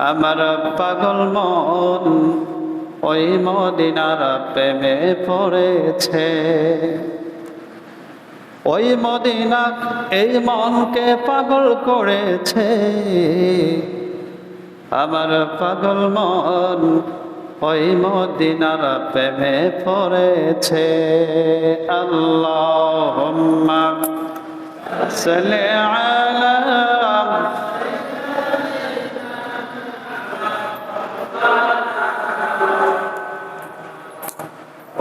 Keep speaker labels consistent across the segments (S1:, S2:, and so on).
S1: আমার পাগল মন ওই মদিনার প্রেমে পড়েছে। ওই মদিনা এই মনকে পাগল করেছে। আমার পাগল মন ওই মদিনার প্রেমে পড়েছে। আল্লাহুম্মা সাল্লি আলা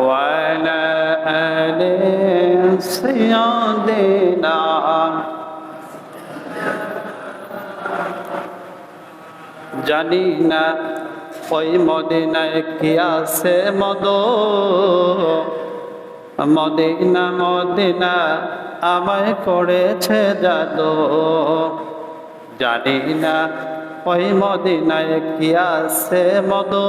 S1: ওয়া আলা আলি সাইয়্যিদিনা। জানি না ওই মদিনায় কি আছে মধু, মদিনা মদিনা আমায় করেছে জাদু। জানি না ওই মদিনায় কি আছে মধু,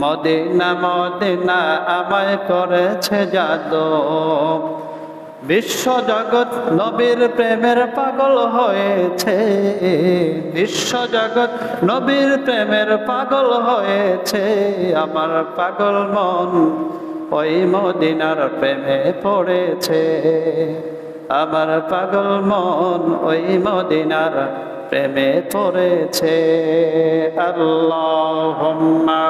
S1: মদিনা মদিনা আমায় করেছে জাদু। বিশ্ব জগৎ নবীর প্রেমের পাগল হয়েছে। বিশ্ব জগৎ নবীর প্রেমের পাগল হয়েছে। আমার পাগল মন ওই মদিনার প্রেমে পড়েছে। আমার পাগল মন ওই মদিনার প্রেমে পড়েছে। আল্লাহুম্মা